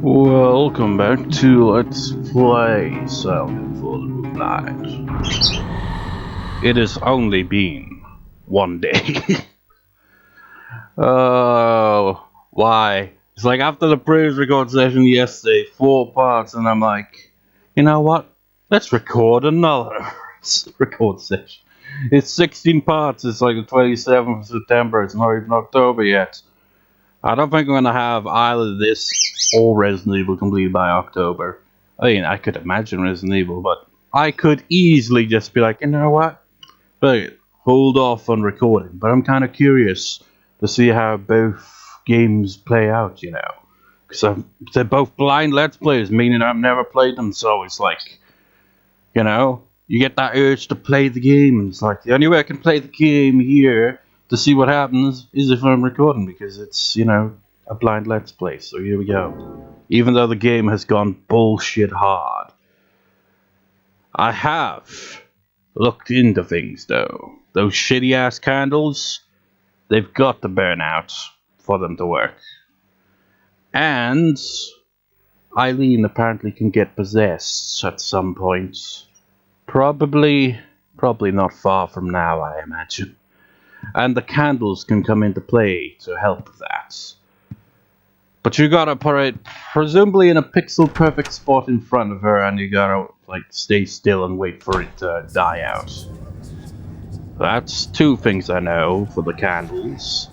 Welcome back to Let's Play Silent for the Blind. It has only been one day. Why? It's like after the previous record session yesterday, 4 parts, and I'm like, you know what? Let's record another record session. It's 16 parts, it's like the 27th of September, it's not even October yet. I don't think I'm gonna have either this or Resident Evil completed by October. I mean, I could imagine Resident Evil, but I could easily just be like, you know what? But hold off on recording. But I'm kind of curious to see how both games play out, you know. Because they're both blind Let's Plays, meaning I've never played them, so it's like, you know, you get that urge to play the game, and it's like, the only way I can play the game here to see what happens is if I'm recording, because it's, you know, a blind Let's Play, so here we go. Even though the game has gone bullshit hard. I have looked into things, though. Those shitty ass candles, they've got to burn out for them to work. And Eileen apparently can get possessed at some point. Probably not far from now, I imagine. And the candles can come into play to help with that. But you gotta put it presumably in a pixel perfect spot in front of her, and you gotta like stay still and wait for it to die out. That's 2 things I know for the candles.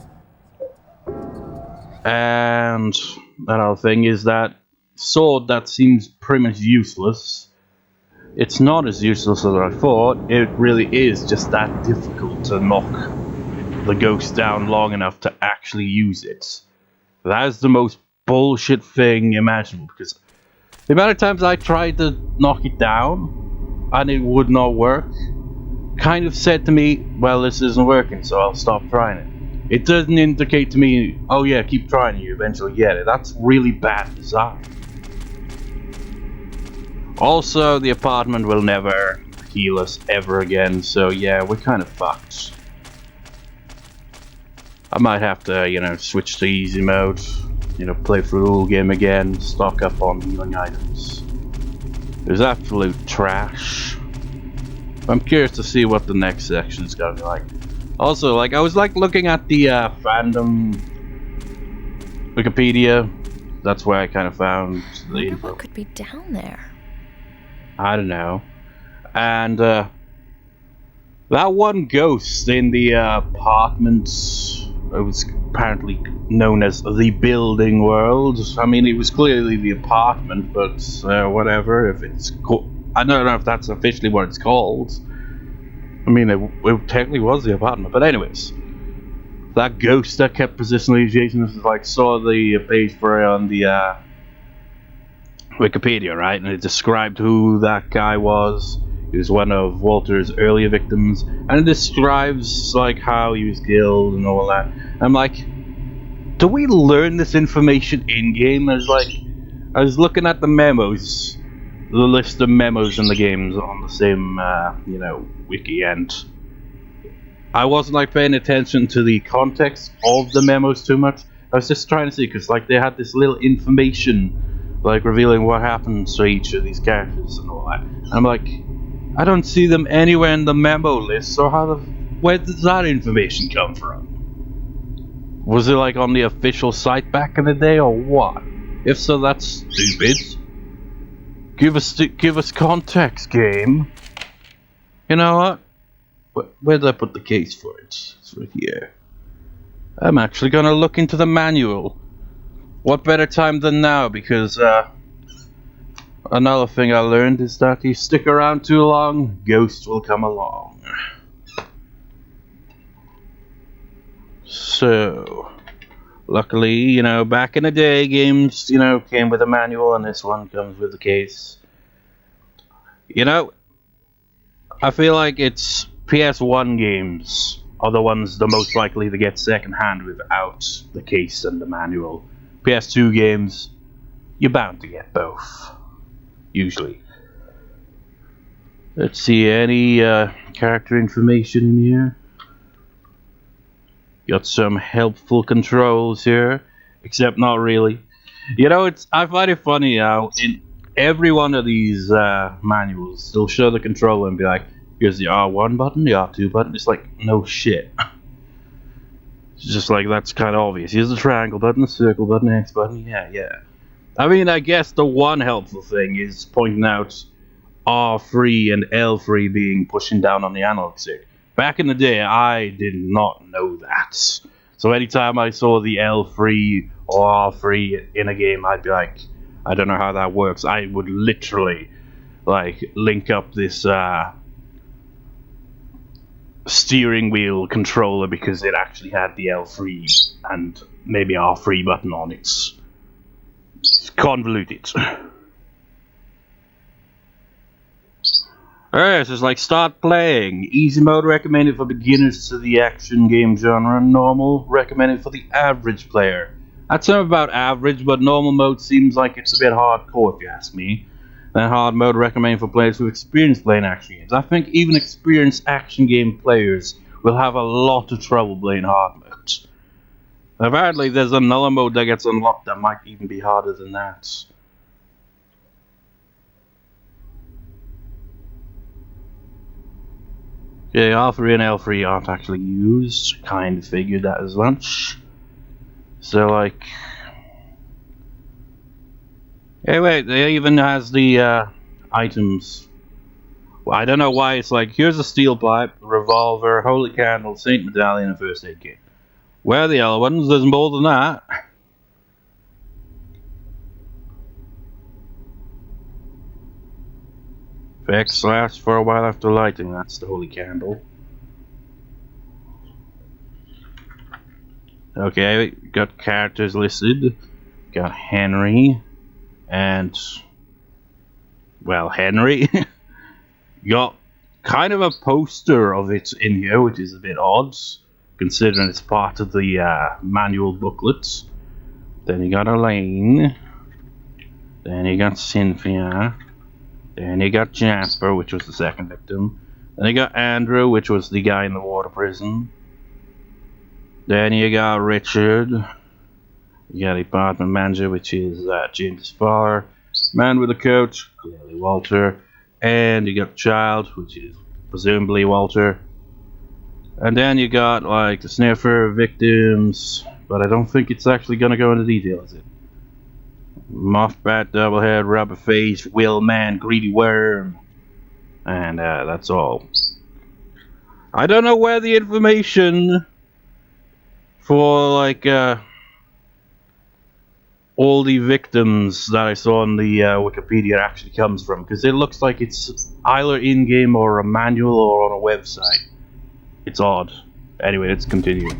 And another thing is that sword that seems pretty much useless. It's not as useless as I thought. It really is just that difficult to knock the ghost down long enough to actually use it. That is the most bullshit thing imaginable, because the amount of times I tried to knock it down and it would not work kind of said to me, well, this isn't working, so I'll stop trying it. It doesn't indicate to me, oh yeah, keep trying, you eventually get it. That's really bad design. Also, the apartment will never heal us ever again, so yeah, we're kind of fucked. I might have to, you know, switch to easy mode, you know, play through the whole game again, stock up on healing items. There's absolute trash. I'm curious to see what the next section's gonna be like. Also, like, I was like looking at the fandom Wikipedia. That's where I kind of found the info. What could be down there? I don't know. And that one ghost in the apartment, it was apparently known as the building world. I mean, it was clearly the apartment, but whatever. If it's I don't know if that's officially what it's called. I mean, it technically was the apartment, but anyways, that ghost that kept persistently chasing us, like, saw the page for it on the Wikipedia, right? And it described who that guy was. He was one of Walter's earlier victims, and it describes like how he was killed and all that. I'm like, do we learn this information in game? I was looking at the memos, the list of memos in the games on the same you know, wiki, and I wasn't like paying attention to the context of the memos too much. I was just trying to see, because like they had this little information like revealing what happens to each of these characters and all that. And I'm like, I don't see them anywhere in the memo list, so where does that information come from? Was it like on the official site back in the day, or what? If so, that's stupid. Give us context, game. You know what? Where did I put the case for it? It's right here. I'm actually gonna look into the manual. What better time than now, because another thing I learned is that if you stick around too long, ghosts will come along. So, luckily, you know, back in the day, games, you know, came with a manual, and this one comes with a case. You know, I feel like it's PS1 games are the ones the most likely to get secondhand without the case and the manual. PS2 games, you're bound to get both. Usually. Let's see, any character information in here? Got some helpful controls here, except not really. You know, I find it funny how in every one of these manuals, they'll show the controller and be like, here's the R1 button, the R2 button. It's like, no shit. It's just like, that's kind of obvious. Here's the triangle button, the circle button, the X button. Yeah, yeah. I mean, I guess the one helpful thing is pointing out R3 and L3 being pushing down on the analog stick. Back in the day, I did not know that. So anytime I saw the L3 or R3 in a game, I'd be like, I don't know how that works. I would literally like link up this steering wheel controller because it actually had the L3 and maybe R3 button on it. It's convoluted. Alright, so it's like start playing. Easy mode recommended for beginners to the action game genre. Normal recommended for the average player. I'd say about average, but normal mode seems like it's a bit hardcore if you ask me. Then hard mode recommended for players who experience playing action games. I think even experienced action game players will have a lot of trouble playing hard mode. Apparently there's another mode that gets unlocked that might even be harder than that. Yeah, R3 and L3 aren't actually used. Kind of figured that as much. So, like... Hey, wait, it even has the items. Well, I don't know why it's like, here's a steel pipe, a revolver, holy candle, saint medallion, and first aid kit. Where are the other ones? There's more than that. Effects last for a while after lighting. That's the holy candle. Okay, got characters listed. Got Henry. And... well, Henry. Got kind of a poster of it in here, which is a bit odd, considering it's part of the manual booklets. Then you got Eileen. Then you got Cynthia. Then you got Jasper, which was the second victim. Then you got Andrew, which was the guy in the water prison. Then you got Richard. You got the apartment manager, which is James' father. Man with a coat, clearly Walter. And you got the child, which is presumably Walter. And then you got like the sniffer, victims, but I don't think it's actually gonna go into detail, is it? Mothbat, Doublehead, Rubberface, Whaleman, Greedy Worm, and that's all. I don't know where the information for like all the victims that I saw on the Wikipedia actually comes from, because it looks like it's either in-game or a manual or on a website. It's odd. Anyway, let's continue.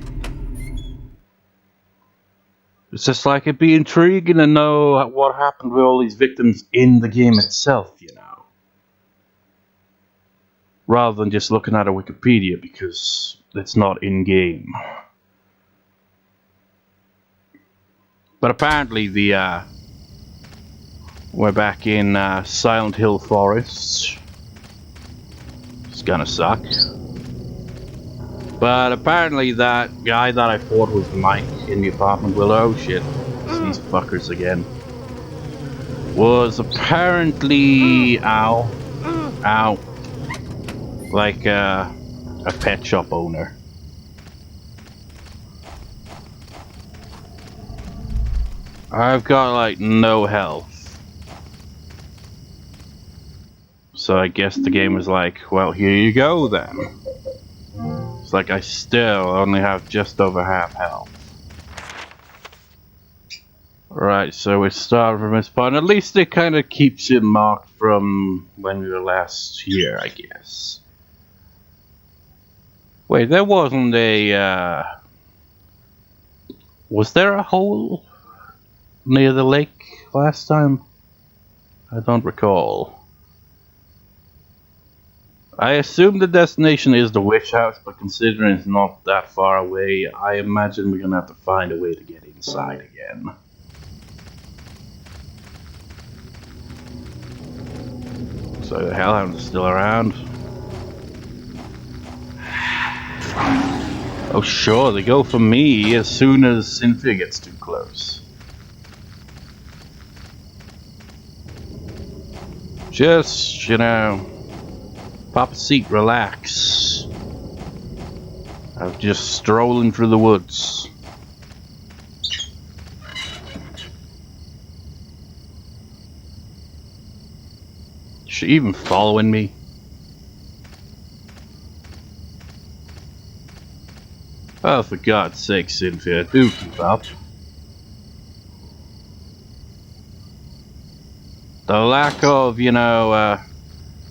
It's just like it'd be intriguing to know what happened with all these victims in the game itself, you know. Rather than just looking at a Wikipedia, because it's not in-game. But apparently we're back in Silent Hill Forest. It's gonna suck. But apparently that guy that I fought was Mike in the apartment building. Oh shit, it's these fuckers again. Was apparently, ow, like a pet shop owner. I've got like no health. So I guess the game was like, well, here you go then. It's like I still only have just over half health. Right, so we start from this point. At least it kind of keeps it marked from when we were last here, I guess. Wait, there wasn't a... was there a hole near the lake last time? I don't recall. I assume the destination is the witch house, but considering it's not that far away, I imagine we're gonna have to find a way to get inside again. So the hellhound is still around. Oh sure, they go for me as soon as Cynthia gets too close. Just, you know, pop a seat, relax. I'm just strolling through the woods. Is she even following me? Oh, for God's sake, Cynthia, do keep up. The lack of, you know,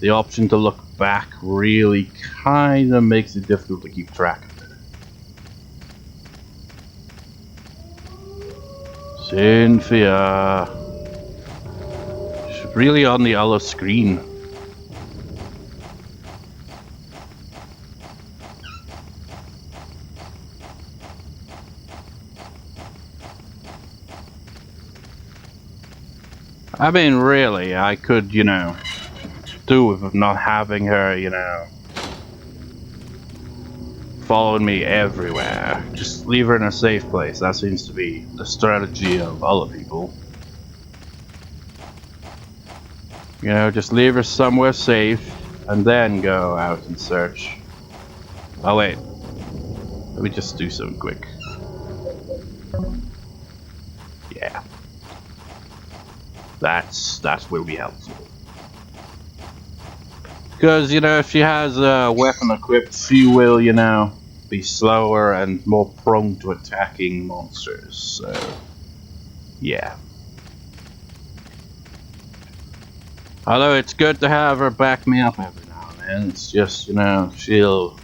the option to look back really kinda makes it difficult to keep track of it. Cynthia. She's really on the other screen. I mean, really, I could, you know, do with not having her, you know, following me everywhere. Just leave her in a safe place. That seems to be the strategy of other people. You know, just leave her somewhere safe and then go out and search. Oh wait, let me just do something quick. Yeah. That will be helpful. Because, you know, if she has a weapon equipped, she will, you know, be slower and more prone to attacking monsters, so... yeah. Although it's good to have her back me up every now and then, it's just, you know, she'll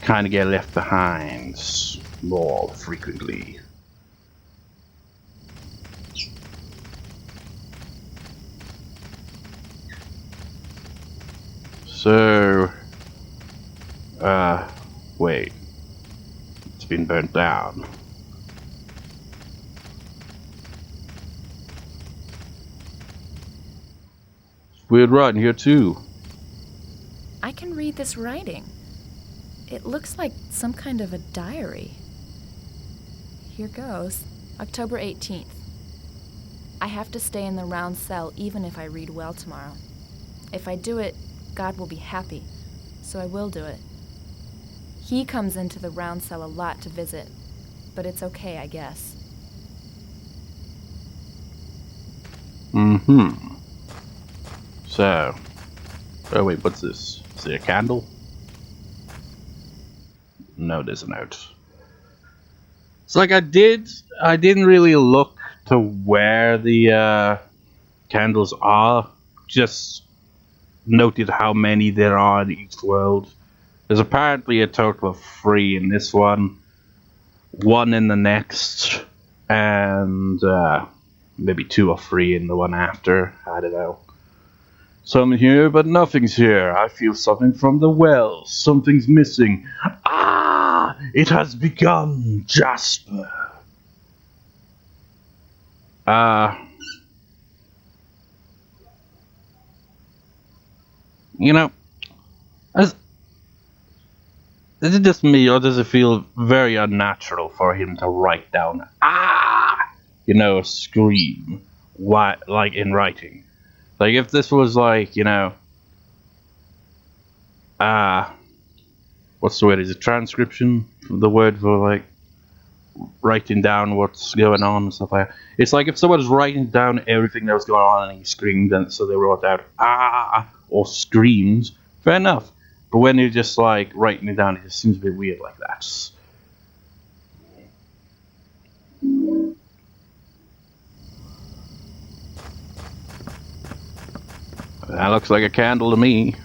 kind of get left behind more frequently. So... wait. It's been burnt down. Weird writing here too. I can read this writing. It looks like some kind of a diary. Here goes. October 18th. I have to stay in the round cell even if I read well tomorrow. If I do it, God will be happy, so I will do it. He comes into the round cell a lot to visit, but it's okay, I guess. Mm-hmm. So... oh wait, what's this? Is it a candle? No, there's a note. It's like I didn't really look to where the candles are. Just noted how many there are in each world. There's apparently a total of 3 in this one, 1 in the next, and maybe 2 or 3 in the one after. I don't know. Some here, but nothing's here. I feel something from the well. Something's missing. Ah! It has begun, Jasper. You know, is it just me, or does it feel very unnatural for him to write down, ah! You know, a scream, like in writing? Like, if this was like, you know, what's the word? Is it transcription? The word for, like, writing down what's going on and stuff like that. It's like if someone was writing down everything that was going on and he screamed, and so they wrote out ah or screams. Fair enough. But when you're just like writing it down, it just seems a bit weird like that. That looks like a candle to me.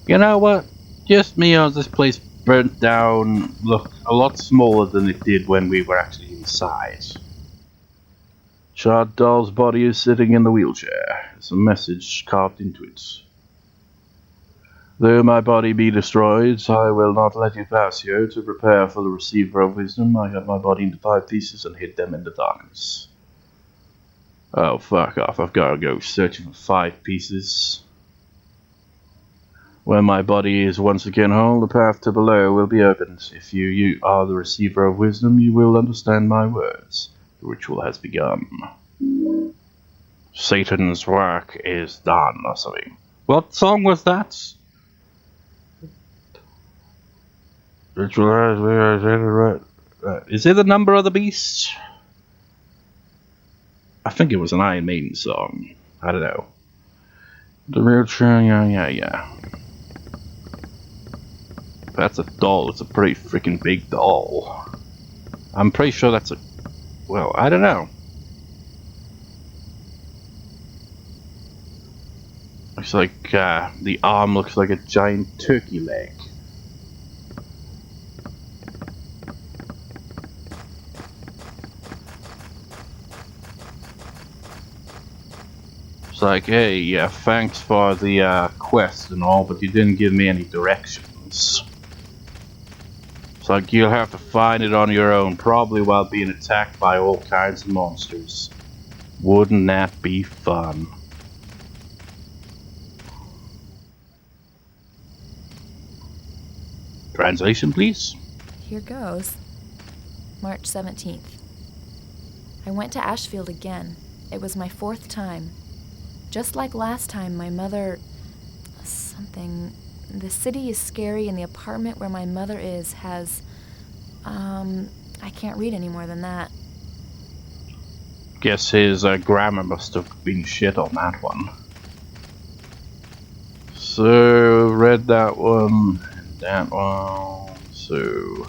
You know what? Just me or this place burnt down looked a lot smaller than it did when we were actually inside. Charred doll's body is sitting in the wheelchair. There's a message carved into it. Though my body be destroyed, I will not let you pass here. To prepare for the receiver of wisdom, I cut my body into 5 pieces and hid them in the darkness. Oh, fuck off. I've got to go searching for 5 pieces. When my body is once again whole, the path to below will be opened. If you are the receiver of wisdom, you will understand my words. The ritual has begun. Satan's work is done, or something. What song was that? Ritual is it the number of the beast? I think it was an Iron Maiden song. I don't know. The real true, yeah. That's a doll. It's a pretty freaking big doll. I'm pretty sure that's a... Well, I don't know. Looks like the arm looks like a giant turkey leg. It's like, hey, yeah, thanks for the quest and all, but you didn't give me any directions. It's like you'll have to find it on your own, probably while being attacked by all kinds of monsters. Wouldn't that be fun? Translation, please. Here goes. March 17th. I went to Ashfield again. It was my 4th time. Just like last time, my mother... something... The city is scary, and the apartment where my mother is has... I can't read any more than that. Guess his grammar must have been shit on that one. So, read that one, and that one, so...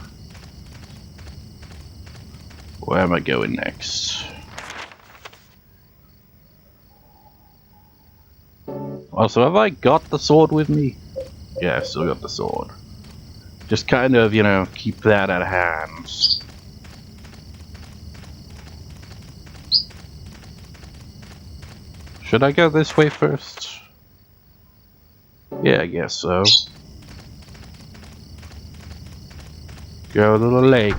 Where am I going next? Also, have I got the sword with me? Yeah, I still got the sword. Just kind of, you know, keep that at hand. Should I go this way first? Yeah, I guess so. Go to the lake.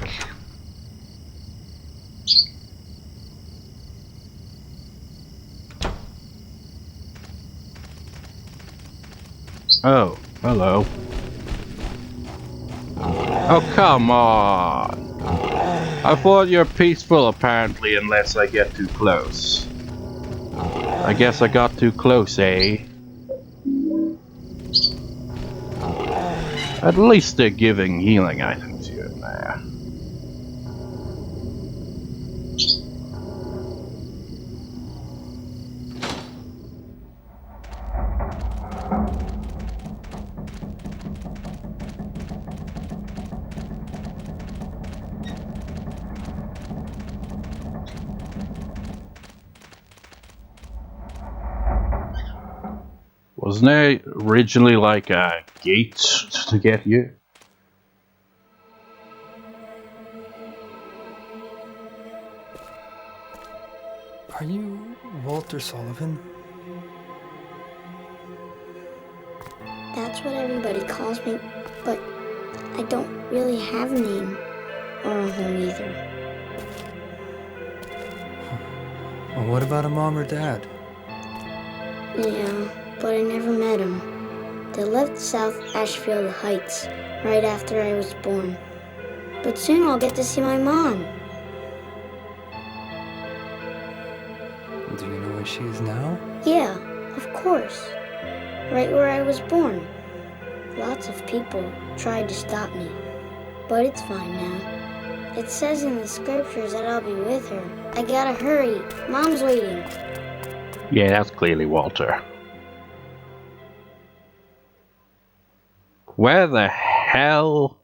Oh, hello. Oh, come on. I thought you're peaceful, apparently, unless I get too close. I guess I got too close, eh? At least they're giving healing items here and there. Wasn't there originally like a gate to get here? Are you Walter Sullivan? That's what everybody calls me, but I don't really have a name or a home either. Well, what about a mom or dad? Yeah, but I never met them. They left South Ashfield Heights right after I was born. But soon I'll get to see my mom. Do you know where she is now? Yeah, of course. Right where I was born. Lots of people tried to stop me, but it's fine now. It says in the scriptures that I'll be with her. I gotta hurry. Mom's waiting. Yeah, that's clearly Walter. Where the hell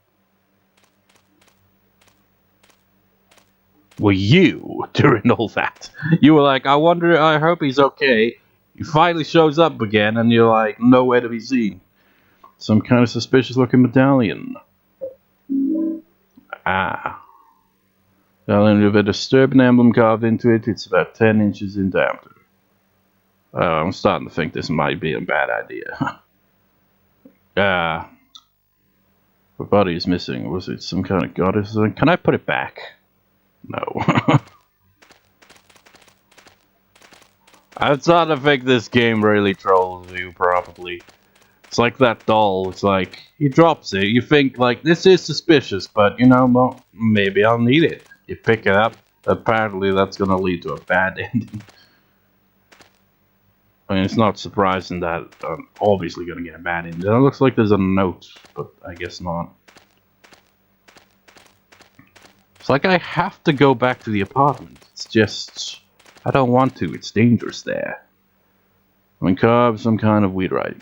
were you during all that? You were like, I hope he's okay. He finally shows up again, and you're like, nowhere to be seen. Some kind of suspicious looking medallion. Ah. Medallion with a disturbing emblem carved into it. It's about 10 inches in diameter. Oh, I'm starting to think this might be a bad idea. Her body is missing. Was it some kind of goddess? Can I put it back? No. I'm starting to think this game really trolls you, probably. It's like that doll. It's like, he drops it. You think, like, this is suspicious, but, you know, well, maybe I'll need it. You pick it up. Apparently, that's gonna lead to a bad ending. I mean, it's not surprising that I'm obviously gonna get a bad ending. It looks like there's a note, but I guess not. It's like I have to go back to the apartment. It's just, I don't want to. It's dangerous there. I mean, carve some kind of weird writing.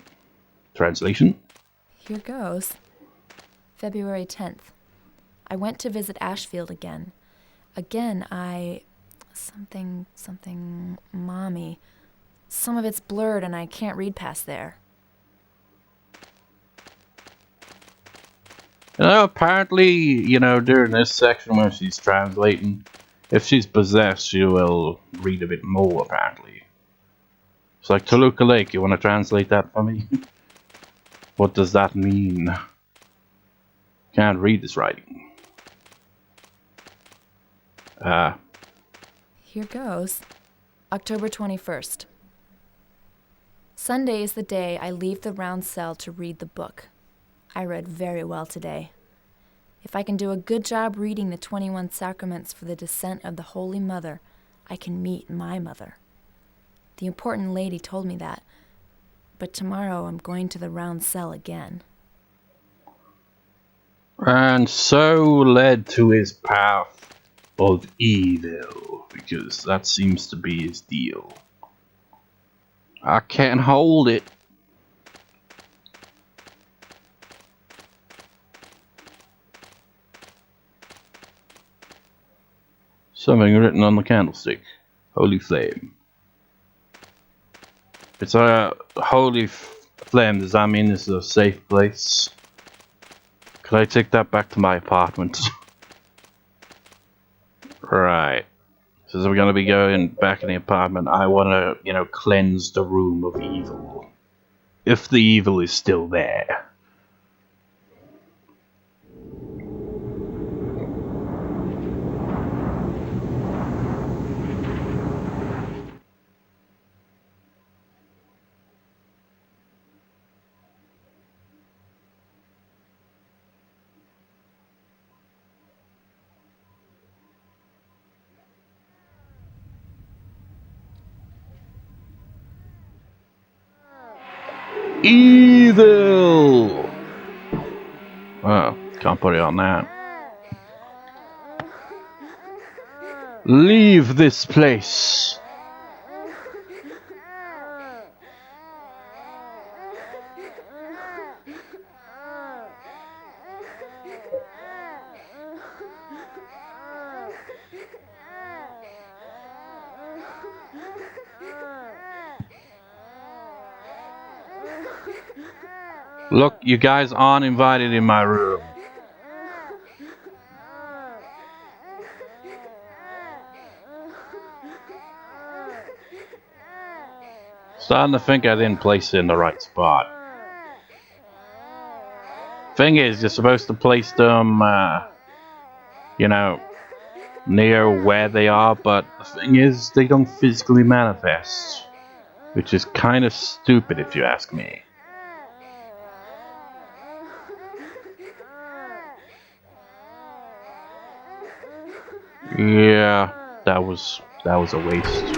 Translation? Here goes. February 10th. I went to visit Ashfield again. Again, something, mommy. Some of it's blurred and I can't read past there. You know, apparently, you know, during this section where she's translating, if she's possessed, she will read a bit more, apparently. It's like, Toluca Lake, you want to translate that for me? What does that mean? Can't read this writing. Here goes. October 21st. Sunday is the day I leave the round cell to read the book. I read very well today. If I can do a good job reading the 21 sacraments for the descent of the Holy Mother, I can meet my mother. The important lady told me that, but tomorrow I'm going to the round cell again. And so led to his path of evil, because that seems to be his deal. I can't hold it. Something written on the candlestick. Holy flame. It's a holy flame. Does that mean this is a safe place? Could I take that back to my apartment? Right. So we're gonna be going back in the apartment. I wanna, you know, cleanse the room of evil. If the evil is still there. Evil! Well, can't put it on that. Leave this place. Look, you guys aren't invited in my room. Starting to think I didn't place it in the right spot. Thing is, you're supposed to place them, you know, near where they are, but the thing is, they don't physically manifest. Which is kind of stupid if you ask me. Yeah, that was a waste.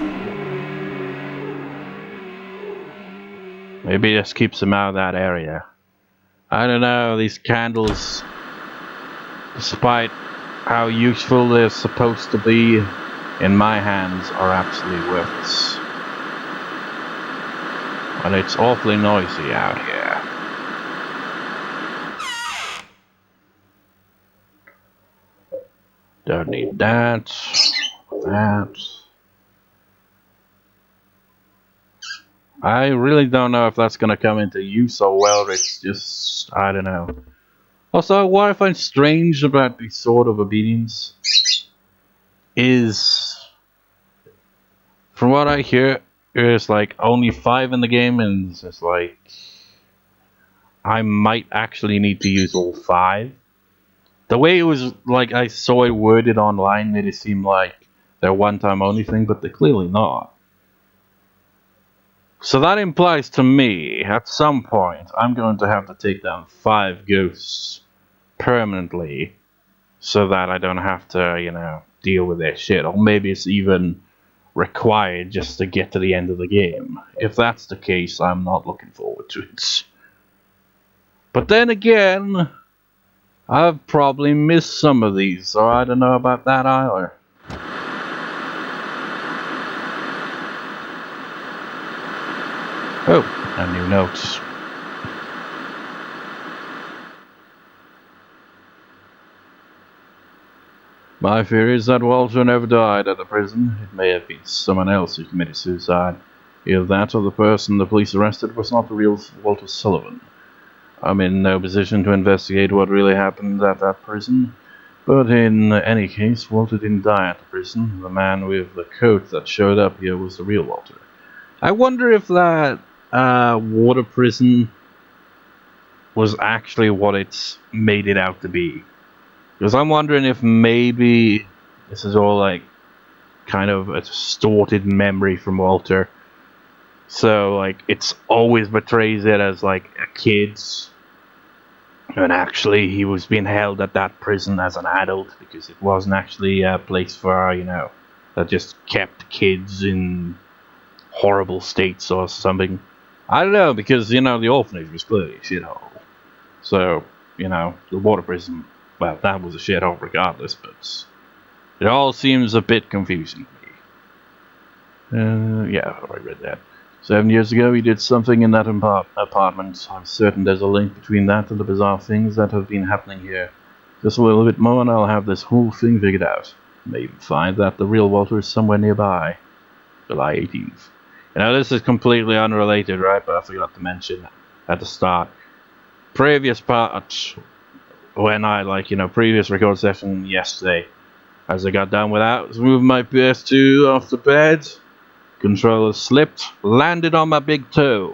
Maybe this keeps them out of that area. I don't know, these candles, despite how useful they're supposed to be, in my hands are absolutely worthless. And it's awfully noisy out here. Don't need that. That. I really don't know if that's gonna come into use or whether it's just, I don't know. Also, what I find strange about this sort of obedience is, from what I hear, there's like only 5 in the game, and it's just like I might actually need to use all 5. The way it was, like, I saw it worded online, made it seem like they're one-time only thing, but they're clearly not. So that implies to me, at some point, I'm going to have to take down 5 ghosts permanently so that I don't have to, deal with their shit. Or maybe it's even required just to get to the end of the game. If that's the case, I'm not looking forward to it. But then again, I've probably missed some of these, so I don't know about that either. Oh, a new note. My fear is that Walter never died at the prison. It may have been someone else who committed suicide. Either that or the person the police arrested was not the real Walter Sullivan. I'm in no position to investigate what really happened at that prison, but in any case, Walter didn't die at the prison. The man with the coat that showed up here was the real Walter. I wonder if that water prison was actually what it's made it out to be. Because I'm wondering if maybe this is all like kind of a distorted memory from Walter. So like it's always portrays it as like a kid's, and actually he was being held at that prison as an adult because it wasn't actually a place for that just kept kids in horrible states or something. I don't know, because the orphanage was clearly a shithole. So the water prison, well, that was a shithole regardless, but it all seems a bit confusing to me. Yeah, I read that. 7 years ago, he did something in that apartment. I'm certain there's a link between that and the bizarre things that have been happening here. Just a little bit more and I'll have this whole thing figured out. May even find that the real Walter is somewhere nearby. July 18th. This is completely unrelated, right? But I forgot to mention at the start. Previous part, when I, previous record session yesterday, as I got done with that, I was moving my PS2 off the bed. Controller slipped, landed on my big toe.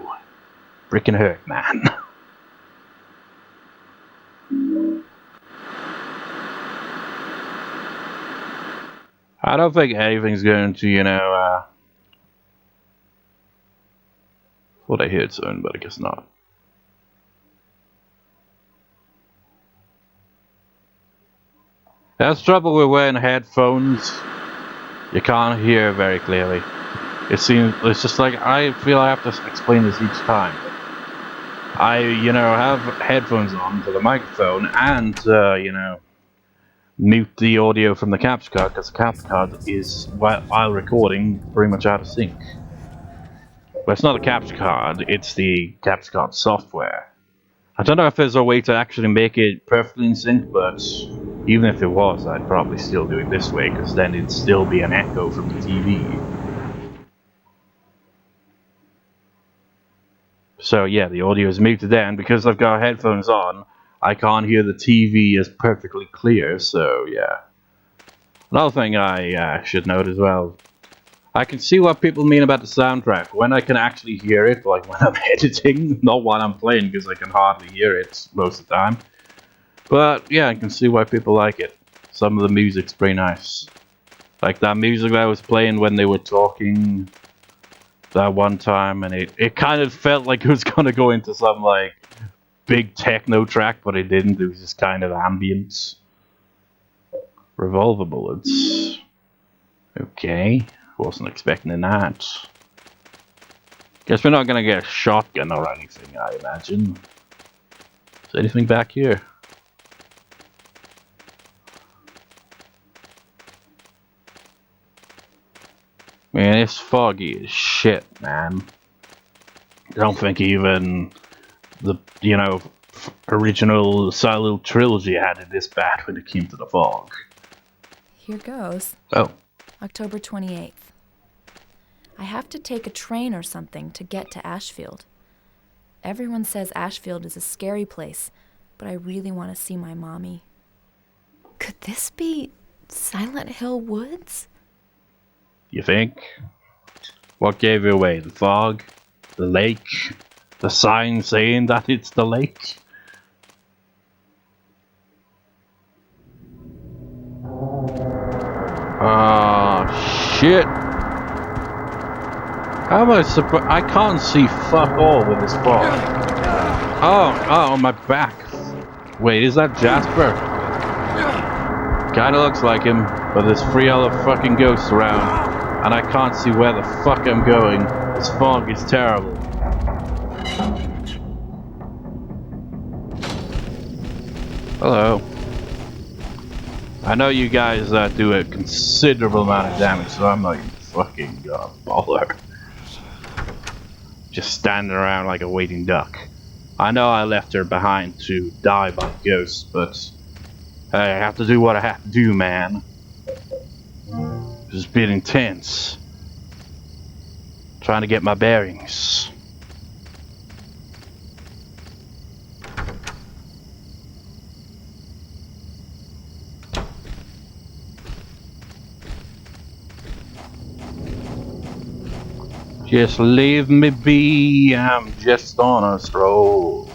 Freaking hurt, man. I don't think anything's going to, thought I heard something, but I guess not. That's trouble with wearing headphones. You can't hear very clearly. It's just like, I feel I have to explain this each time. I, have headphones on for the microphone and, mute the audio from the capture card, because the capture card is, while recording, pretty much out of sync. But it's not a capture card, it's the capture card software. I don't know if there's a way to actually make it perfectly in sync, but even if it was, I'd probably still do it this way, because then it'd still be an echo from the TV. So yeah, the audio is muted there, and because I've got headphones on, I can't hear the TV as perfectly clear, so yeah. Another thing I should note as well, I can see what people mean about the soundtrack when I can actually hear it, like when I'm editing, not while I'm playing, because I can hardly hear it most of the time. But yeah, I can see why people like it. Some of the music's pretty nice. Like that music that was playing when they were talking that one time, and it kind of felt like it was gonna go into some like big techno track, but it didn't. It was just kind of ambient. Revolver bullets. Okay, wasn't expecting that. Guess we're not gonna get a shotgun or anything, I imagine. Is there anything back here? Man, it's foggy as shit, man. I don't think even the, original Silent Trilogy had it this bad when it came to the fog. Here goes. Oh. October 28th. I have to take a train or something to get to Ashfield. Everyone says Ashfield is a scary place, but I really want to see my mommy. Could this be Silent Hill Woods? You think? What gave you away? The fog? The lake? The sign saying that it's the lake? Ah, shit! How am I surprised? I can't see fuck all with this fog. Oh, my back. Wait, is that Jasper? Kinda looks like him, but there's 3 other fucking ghosts around, and I can't see where the fuck I'm going. This fog is terrible. Hello. I know you guys do a considerable amount of damage, so I'm not even fucking gonna bother. Just standing around like a waiting duck. I know I left her behind to die by ghosts, but I have to do what I have to do, man. It's been intense. Trying to get my bearings. Just leave me be, I'm just on a stroll.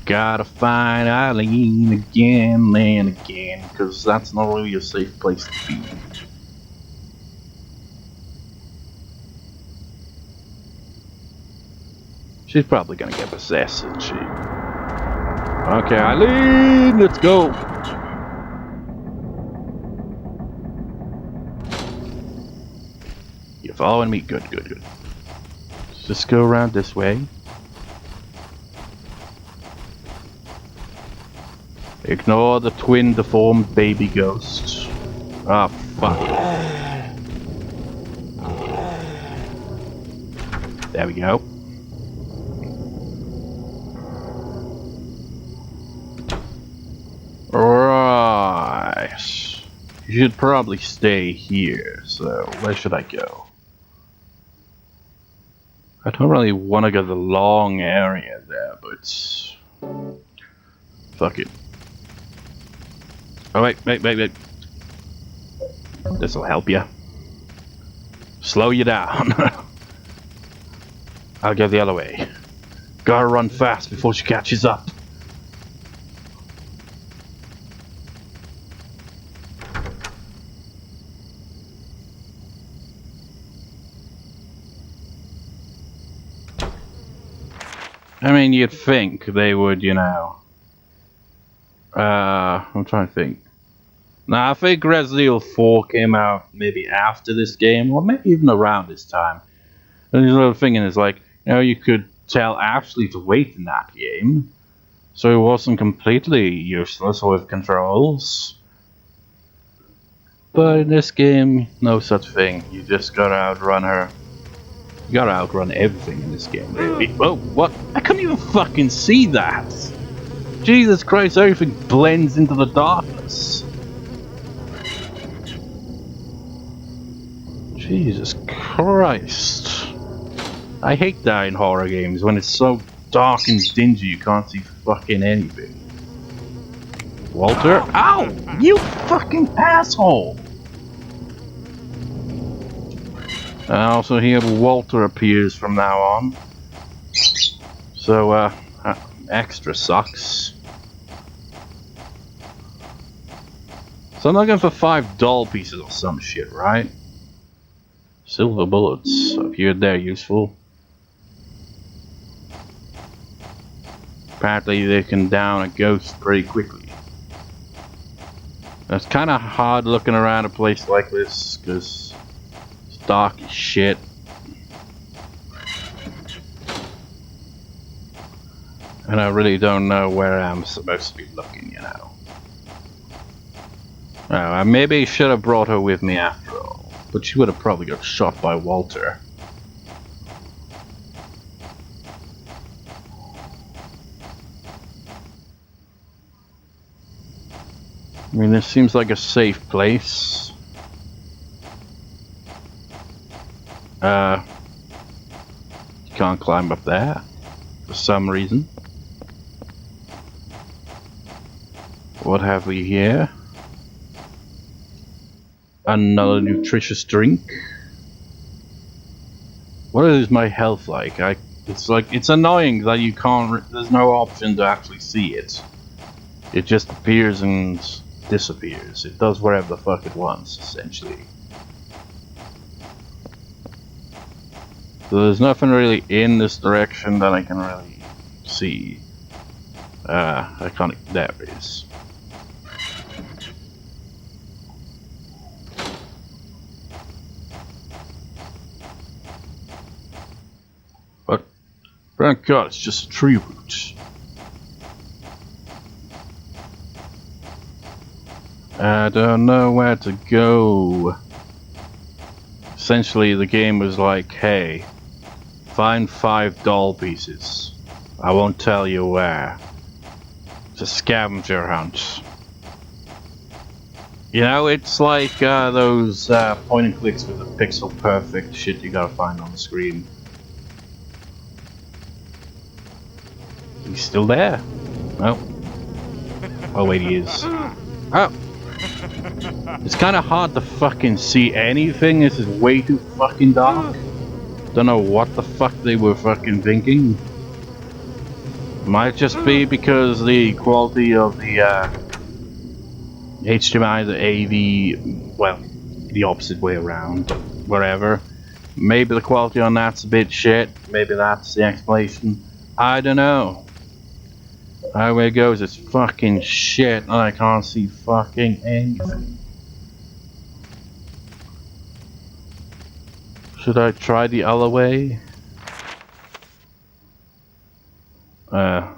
Gotta find Eileen again and again, cause that's not really a safe place to be. She's probably gonna get possessed, isn't she? Okay, Eileen, let's go! You're following me? Good, good, good. Let's just go around this way. Ignore the twin deformed baby ghosts. Ah, fuck. There we go. Right. You should probably stay here, so where should I go? I don't really want to go the long area there, but fuck it. Oh wait. This'll help you. Slow you down. I'll go the other way. Gotta run fast before she catches up. I mean, you'd think they would, you know. I'm trying to think. Now, I think Resident Evil 4 came out maybe after this game, or maybe even around this time. And the other thing is, like, you know, you could tell Ashley to wait in that game, so it wasn't completely useless with controls. But in this game, no such thing. You just gotta outrun her. You gotta outrun everything in this game, really. Whoa, what? I couldn't even fucking see that! Jesus Christ, everything blends into the darkness. Jesus Christ. I hate that in horror games, when it's so dark and dingy you can't see fucking anything. Walter? Ow! You fucking asshole! And also here Walter appears from now on. So, extra sucks. So I'm looking for 5 doll pieces or some shit, right? Silver bullets appeared there, useful. Apparently they can down a ghost pretty quickly. It's kind of hard looking around a place like this, because it's dark as shit. And I really don't know where I'm supposed to be looking, you know. Oh, I maybe should have brought her with me after all, but she would have probably got shot by Walter. I mean, this seems like a safe place. You can't climb up there for some reason. What have we here? Another nutritious drink. What is my health like? It's annoying that you can't. There's no option to actually see it. It just appears and disappears. It does whatever the fuck it wants, essentially. So there's nothing really in this direction that I can really see. I can't. There it is. But thank God, it's just a tree root. I don't know where to go. Essentially, the game was like, hey, find 5 doll pieces. I won't tell you where. It's a scavenger hunt. You know, it's like those point and clicks with the pixel perfect shit you gotta find on the screen. He's still there. Oh. Oh wait, he is. Oh. It's kind of hard to fucking see anything. This is way too fucking dark. Don't know what the fuck they were fucking thinking. Might just be because the quality of the HDMI, the AV, well, the opposite way around, but whatever. Maybe the quality on that's a bit shit. Maybe that's the explanation. I don't know. Either way it goes, it's fucking shit and I can't see fucking anything. Should I try the other way?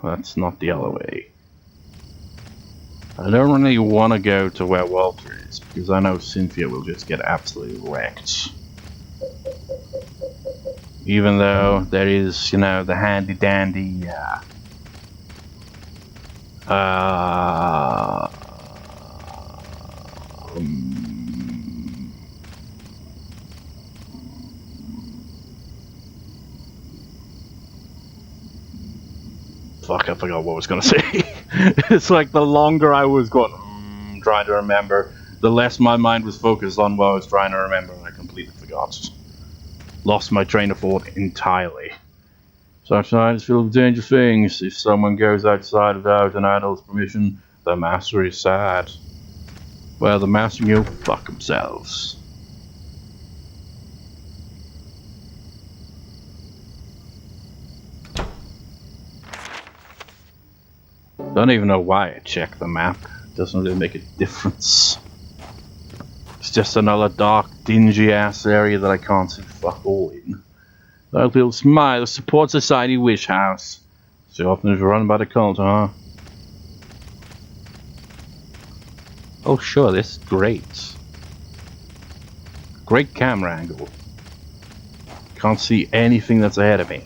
That's not the other way. I don't really want to go to where Walter is, because I know Cynthia will just get absolutely wrecked. Even though there is, you know, the handy dandy, fuck, I forgot what I was gonna say. It's like the longer I was going, trying to remember, the less my mind was focused on what I was trying to remember, and I completely forgot. Lost my train of thought entirely. Sometimes feel dangerous things. If someone goes outside without an adult's permission, the master is sad. Well, the master can go fuck themselves. Don't even know why I checked the map. It doesn't really make a difference. It's just another dark, dingy ass area that I can't see fuck all in. That little smile, the support society wish house. So often is run by the cult, huh? Oh sure, this is great. Great camera angle. Can't see anything that's ahead of me.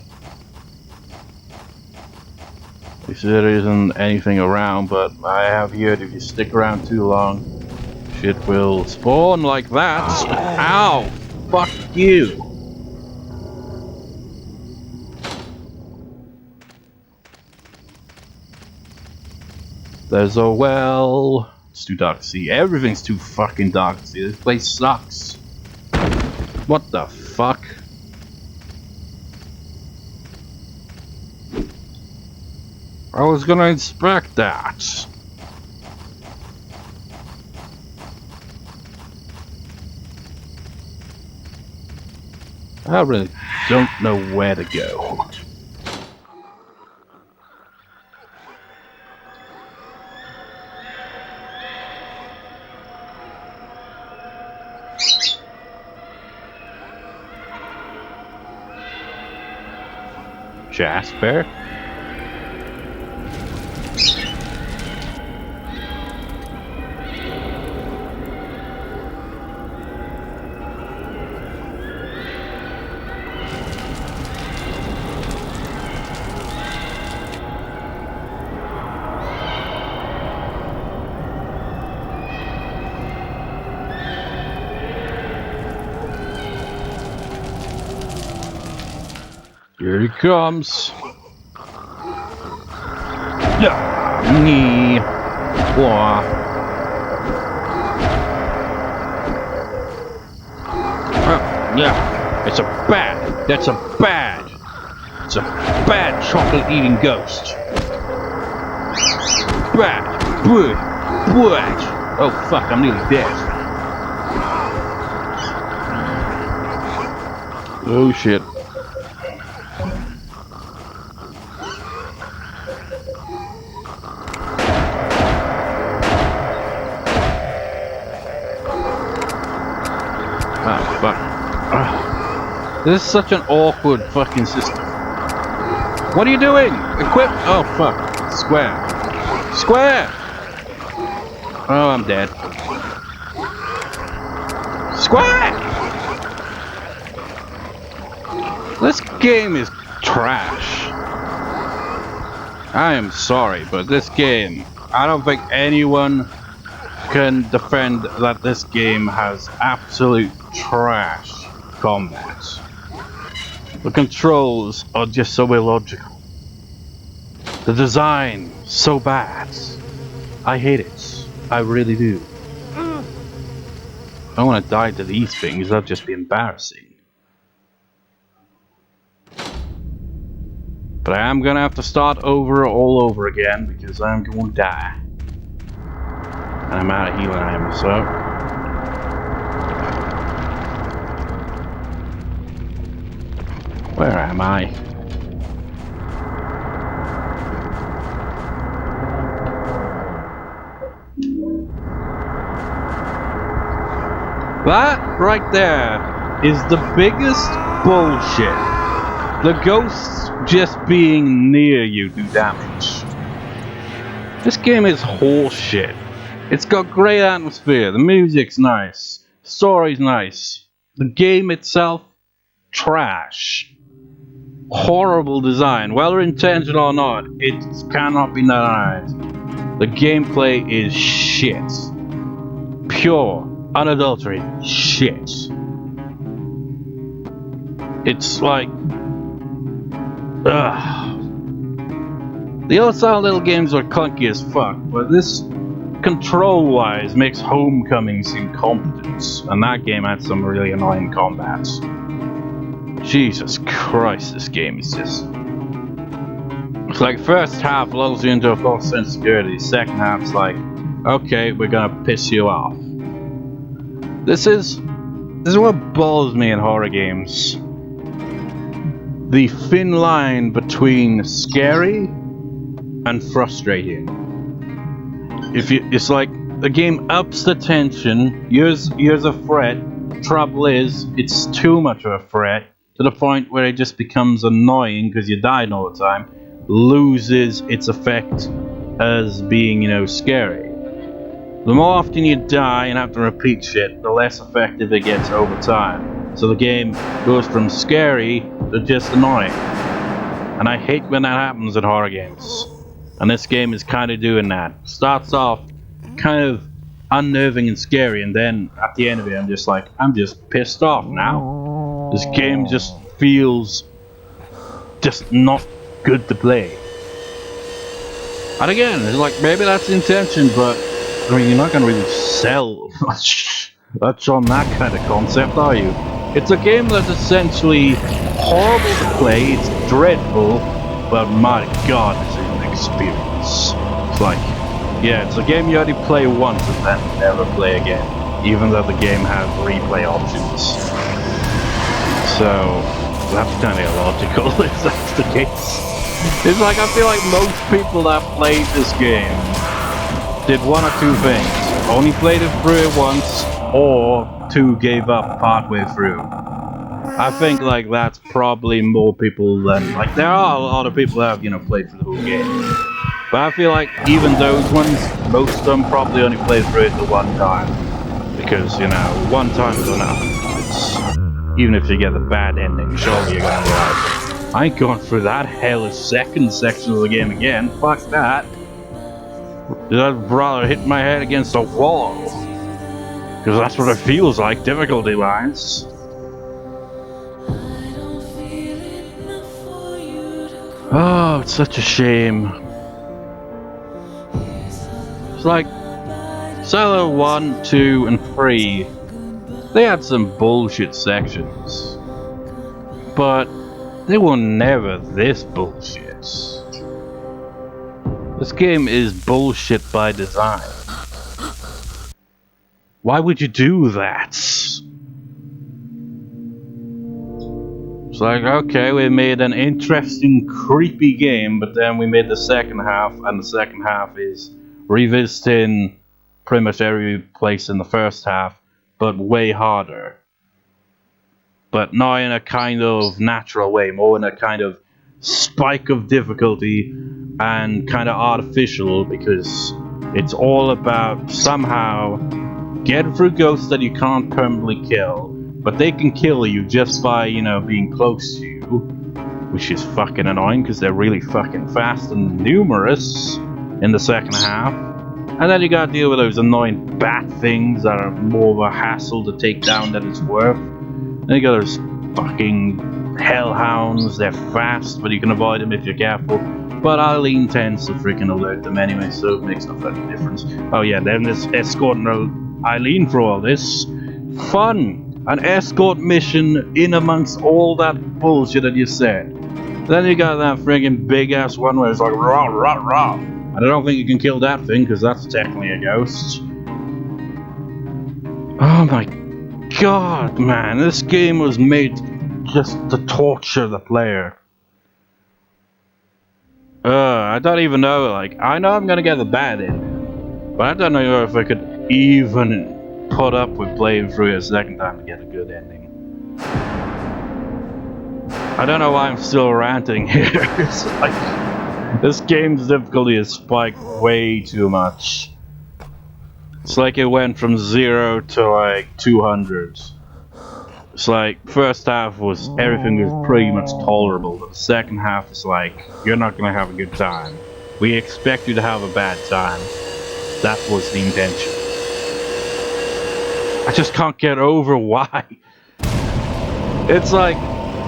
There isn't anything around, but I have heard if you stick around too long, shit will spawn like that. Ow! Fuck you! There's a well. It's too dark to see. Everything's too fucking dark to see. This place sucks. What the fuck? I was gonna inspect that. I really don't know where to go. Jasper? Here he comes. Yeah. Knee. Wah. Yeah. It's a bat. That's a bat. It's a bad chocolate-eating ghost. Bat. Good. Bat. Oh fuck! I'm nearly dead. Oh shit. But this is such an awkward fucking system. What are you doing? Equip. Oh fuck. Square. Square. Oh, I'm dead. Square. This game is trash. I am sorry, but this game, I don't think anyone can defend that this game has absolute trash combat. The controls are just so illogical. The design, so bad. I hate it. I really do. I don't want to die to these things, that'd just be embarrassing. But I am gonna have to start over all over again because I'm going to die. And I'm out of healing items, so. Where am I? That right there is the biggest bullshit. The ghosts just being near you do damage. This game is horseshit. It's got great atmosphere, the music's nice, story's nice. The game itself, trash. Horrible design, whether intentional or not, it cannot be denied. The gameplay is shit. Pure, unadulterated shit. It's like... ugh. The other Silent Hill games are clunky as fuck, but this, control-wise, makes Homecoming seem competent, and that game had some really annoying combat. Jesus Christ, this game is just... it's like, first half lulls you into a false sense of security, second half's like, okay, we're gonna piss you off. This is what bothers me in horror games. The thin line between scary and frustrating. It's like the game ups the tension, here's a threat. Trouble is, it's too much of a threat to the point where it just becomes annoying because you're dying all the time, loses its effect as being, scary. The more often you die and have to repeat shit, the less effective it gets over time. So the game goes from scary to just annoying. And I hate when that happens in horror games. And this game is kind of doing that. Starts off kind of unnerving and scary, and then at the end of it I'm just pissed off now. This game just feels just not good to play. And again, it's like, maybe that's the intention, but I mean, you're not going to really sell much on that kind of concept, are you? It's a game that's essentially horrible to play, it's dreadful, but my god, this is an experience. It's like, yeah, it's a game you only play once and then never play again, even though the game has replay options. So, that's kind of illogical if that's the case. It's like, I feel like most people that played this game did one or two things. Only played it through it once, or two gave up partway through. I think like that's probably more people than, like, there are a lot of people that have, played through the whole game. But I feel like even those ones, most of them probably only played through it the one time. Because, one time is enough. Even if you get the bad ending, surely you're gonna be like, I ain't going through that hellish second section of the game again, fuck that. I'd rather hit my head against a wall. Because that's what it feels like, difficulty-wise. Oh, it's such a shame. It's like, Silo 1, 2, and 3, they had some bullshit sections. But they were never this bullshit. This game is bullshit by design. Why would you do that? It's like, okay, we made an interesting, creepy game, but then we made the second half, and the second half is revisiting pretty much every place in the first half, but way harder. but not in a kind of natural way, more in a kind of spike of difficulty and kind of artificial, because it's all about somehow getting through ghosts that you can't permanently kill, but they can kill you just by, you know, being close to you, which is fucking annoying because they're really fucking fast and numerous in the second half. And then you gotta deal with those annoying bat things that are more of a hassle to take down than it's worth. Then you got those fucking hellhounds, they're fast, but you can avoid them if you're careful. But Eileen tends to freaking alert them anyway, so it makes no fucking difference. Oh yeah, then there's escorting Eileen through all this. Fun! An escort mission in amongst all that bullshit that you said. Then you got that friggin' big ass one where it's like rah rah rah. I don't think you can kill that thing because that's technically a ghost. Oh my god, man, this game was made just to torture the player. I don't even know, like, I know I'm gonna get the bad ending, but I don't know if I could even put up with playing through it a second time to get a good ending. I don't know why I'm still ranting here. It's like, this game's difficulty is spiked way too much. It's like it went from 0 to like 200. It's like, first half was, everything was pretty much tolerable, but the second half is like, you're not gonna have a good time. We expect you to have a bad time. That was the intention. I just can't get over why. It's like,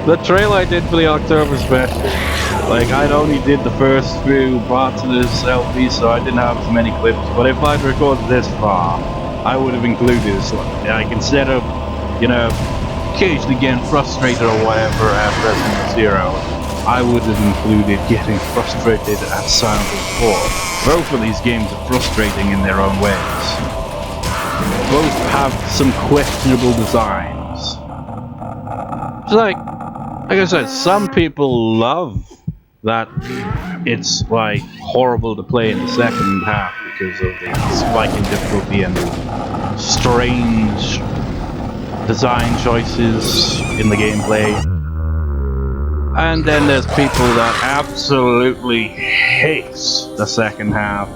the trailer I did for the October special, like, I'd only did the first few parts of this LP, so I didn't have as many clips, but if I'd recorded this far, I would have included this, like, instead of, you know, occasionally getting frustrated or whatever at Resident Evil 0, I would have included getting frustrated at Silent Hill 4. Both of these games are frustrating in their own ways. Both have some questionable designs. It's like I said, some people love that it's like horrible to play in the second half because of the spike in difficulty and the strange design choices in the gameplay. And then there's people that absolutely hate the second half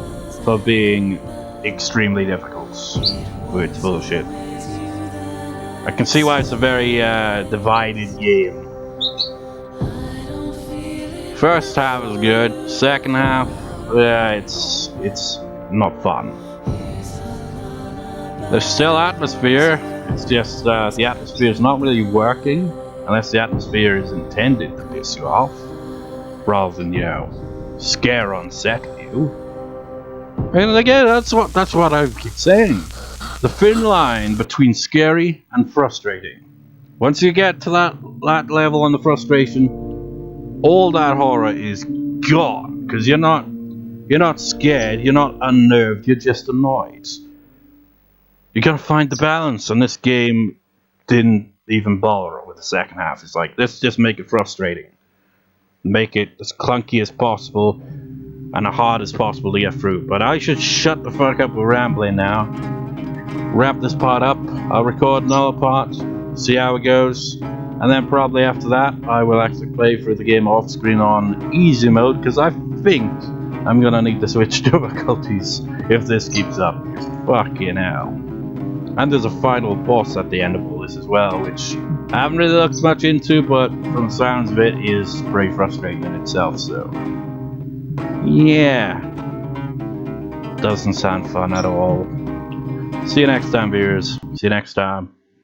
for being extremely difficult. It's bullshit. I can see why it's a very divided game. First half is good. Second half, it's not fun. There's still atmosphere. It's just the atmosphere is not really working unless the atmosphere is intended to piss you off, rather than, you know, scare on set you. And again, that's what I keep saying. The thin line between scary and frustrating. Once you get to that level on the frustration, all that horror is gone, because you're not scared, you're not unnerved, you're just annoyed. You gotta find the balance, and this game didn't even bother with the second half. It's like, let's just make it frustrating. Make it as clunky as possible, and as hard as possible to get through. But I should shut the fuck up with rambling now. Wrap this part up, I'll record another part, see how it goes, and then probably after that, I will actually play through the game off screen on easy mode, because I think I'm gonna need to switch difficulties if this keeps up. Fucking hell. And there's a final boss at the end of all this as well, which I haven't really looked much into, but from the sounds of it, is pretty frustrating in itself, so... yeah. Doesn't sound fun at all. See you next time, viewers. See you next time.